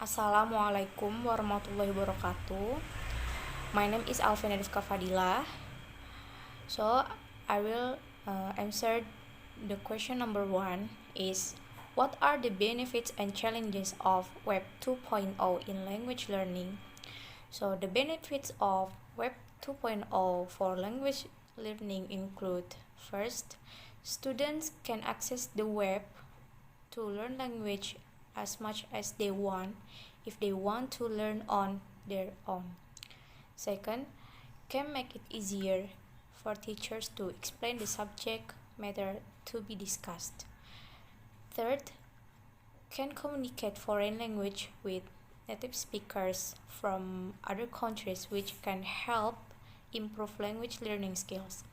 Assalamualaikum warahmatullahi wabarakatuh. My name is Alfiana Fadilah. So I will answer the question number 1 is what are the benefits and challenges of Web 2.0 in language learning? So the benefits of Web 2.0 for language learning include first, students can access the web to learn language as much as they want if they want to learn on their own. Second, can make it easier for teachers to explain the subject matter to be discussed. Third, can communicate foreign language with native speakers from other countries, which can help improve language learning skills.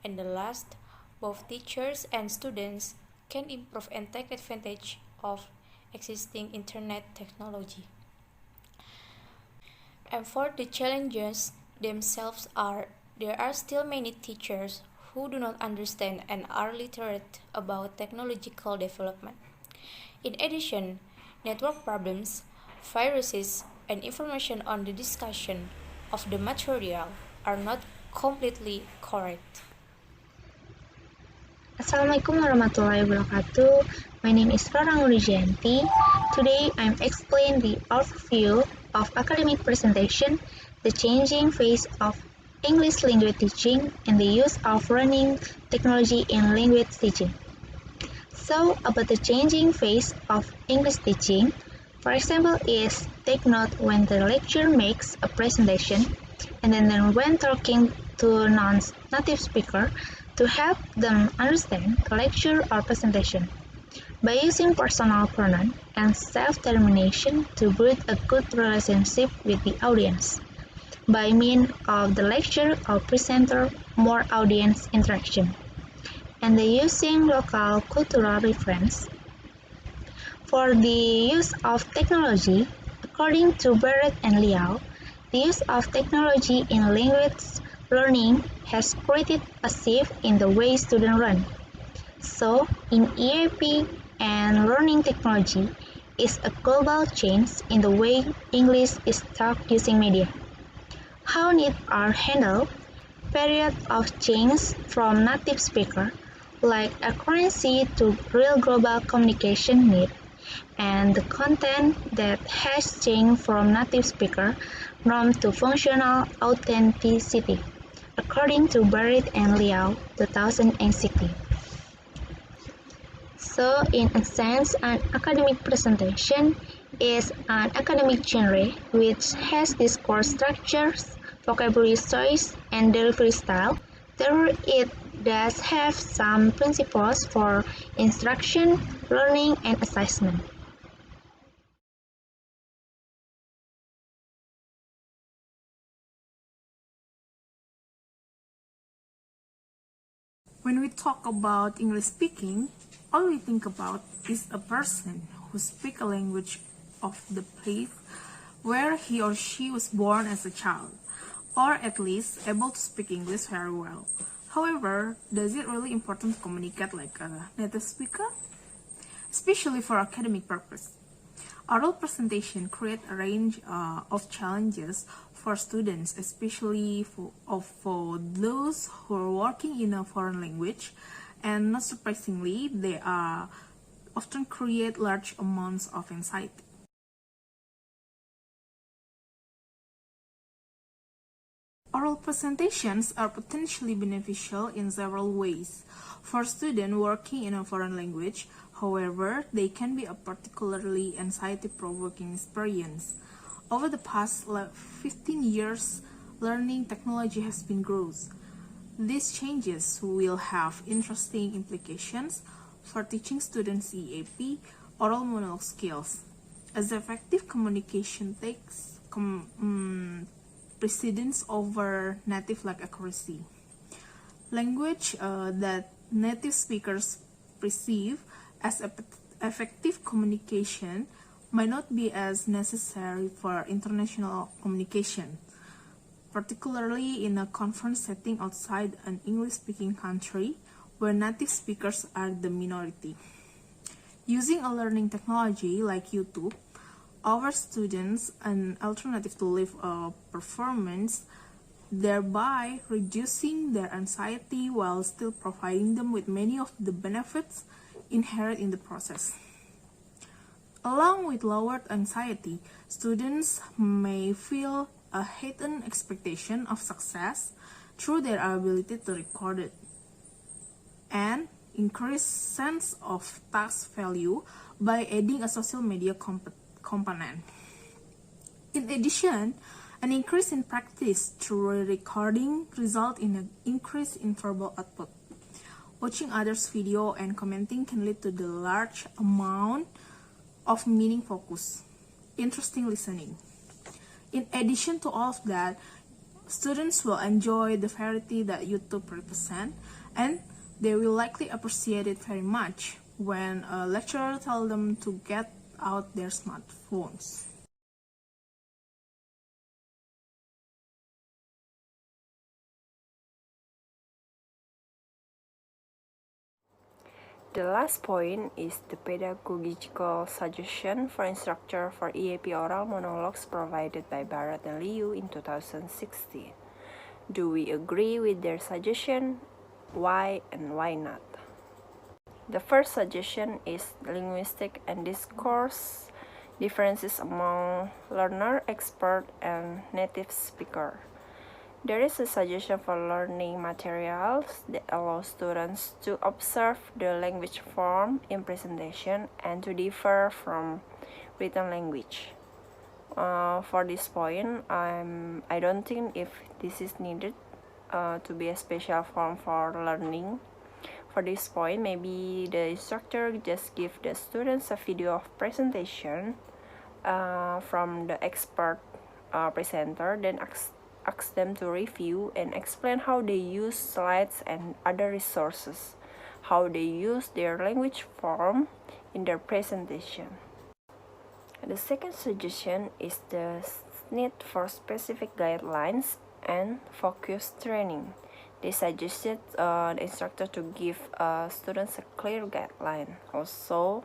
And the last, both teachers and students can improve and take advantage of existing internet technology. And for the challenges themselves there are still many teachers who do not understand and are literate about technological development. In addition, network problems, viruses, and information on the discussion of the material are not completely correct. Assalamualaikum warahmatullahi wabarakatuh. My name is Roro Wijayanti. Today I'm explaining the overview of academic presentation, the changing phase of English language teaching, and the use of learning technology in language teaching. So, about the changing phase of English teaching, for example, is take note when the lecturer makes a presentation, and then when talking to non-native speaker, to help them understand the lecture or presentation. By using personal pronoun and self-determination to build a good relationship with the audience. By means of the lecture or presenter, more audience interaction. And the using local cultural reference. For the use of technology, according to Barrett and Liao, the use of technology in language learning has created a shift in the way students learn. So, in EAP and learning technology is a global change in the way English is taught using media. How needs are handled, periods of change from native speaker, like accuracy to real global communication need, and the content that has changed from native speaker norm to functional authenticity, according to Barrett and Liao, 2016. So, in a sense, an academic presentation is an academic genre which has discourse structures, vocabulary choice, and delivery style. Therefore, it does have some principles for instruction, learning, and assessment. When we talk about English speaking, all we think about is a person who speaks a language of the place where he or she was born as a child, or at least able to speak English very well. However, does it really important to communicate like a native speaker? Especially for academic purpose. Oral presentation create a range of challenges for students, especially for those who are working in a foreign language, and not surprisingly, they often create large amounts of anxiety. Oral presentations are potentially beneficial in several ways. For students working in a foreign language, however, they can be a particularly anxiety-provoking experience. Over the past 15 years, learning technology has been growth. These changes will have interesting implications for teaching students EAP, oral monologue skills, as effective communication takes precedence over native-like accuracy. Language that native speakers perceive as effective communication might not be as necessary for international communication, particularly in a conference setting outside an English-speaking country where native speakers are the minority. Using a learning technology like YouTube, offer students an alternative to live a performance, thereby reducing their anxiety while still providing them with many of the benefits inherent in the process. Along with lowered anxiety, students may feel a heightened expectation of success through their ability to record it, and increased sense of task value by adding a social media component. In addition, an increase in practice through recording results in an increase in verbal output. Watching others' video and commenting can lead to the large amount of meaning focus, interesting listening. In addition to all of that, students will enjoy the variety that YouTube represents, and they will likely appreciate it very much when a lecturer tells them to get out their smartphones. The last point is the pedagogical suggestion for instructor for EAP oral monologues provided by Bharat and Liu in 2016. Do we agree with their suggestion? Why and why not? The first suggestion is linguistic and discourse differences among learner, expert, and native speaker. There is a suggestion for learning materials that allow students to observe the language form in presentation and to differ from written language. For this point, I don't think if this is needed to be a special form for learning. For this point, maybe the instructor just give the students a video of presentation from the expert presenter, then ask them to review and explain how they use slides and other resources, how they use their language form in their presentation. The second suggestion is the need for specific guidelines and focused training. They suggested the instructor to give students a clear guideline. Also,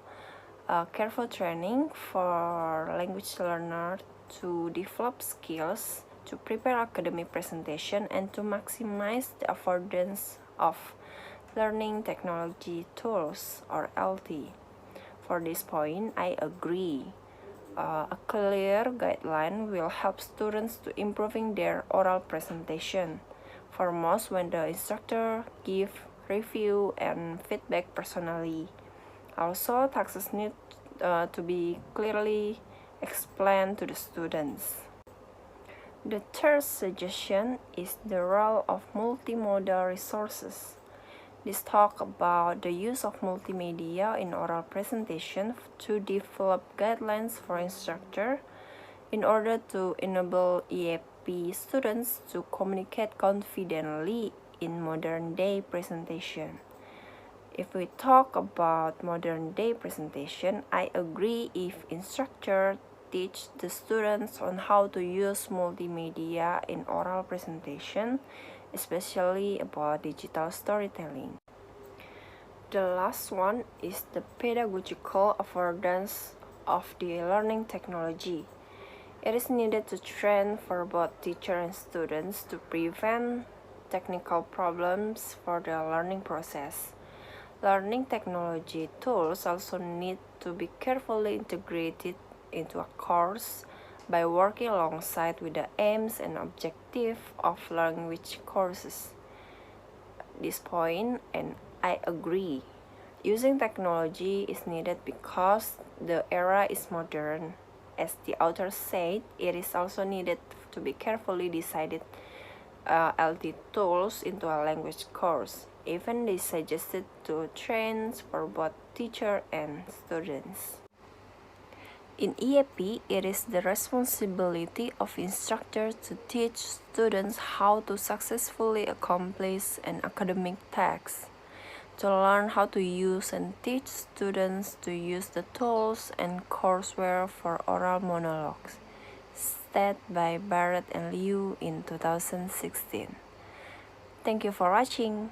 careful training for language learners to develop skills to prepare academic presentation and to maximize the affordance of learning technology tools or LT. For this point, I agree. A clear guideline will help students to improving their oral presentation. Foremost, when the instructor give review and feedback personally. Also, tasks need to be clearly explained to the students. The third suggestion is the role of multimodal resources. This talk about the use of multimedia in oral presentation to develop guidelines for instructor in order to enable EAP students to communicate confidently in modern day presentation. If we talk about modern day presentation, I agree if instructor teach the students on how to use multimedia in oral presentation, especially about digital storytelling. The last one is the pedagogical affordance of the learning technology. It is needed to train for both teacher and students to prevent technical problems for the learning process. Learning technology tools also need to be carefully integrated into a course by working alongside with the aims and objective of language courses. This point, and I agree, using technology is needed because the era is modern. As the author said, it is also needed to be carefully decided LT tools into a language course. Even they suggested to train for both teacher and students. In EAP, it is the responsibility of instructors to teach students how to successfully accomplish an academic task, to learn how to use and teach students to use the tools and courseware for oral monologues, stated by Bharat and Liu in 2016. Thank you for watching.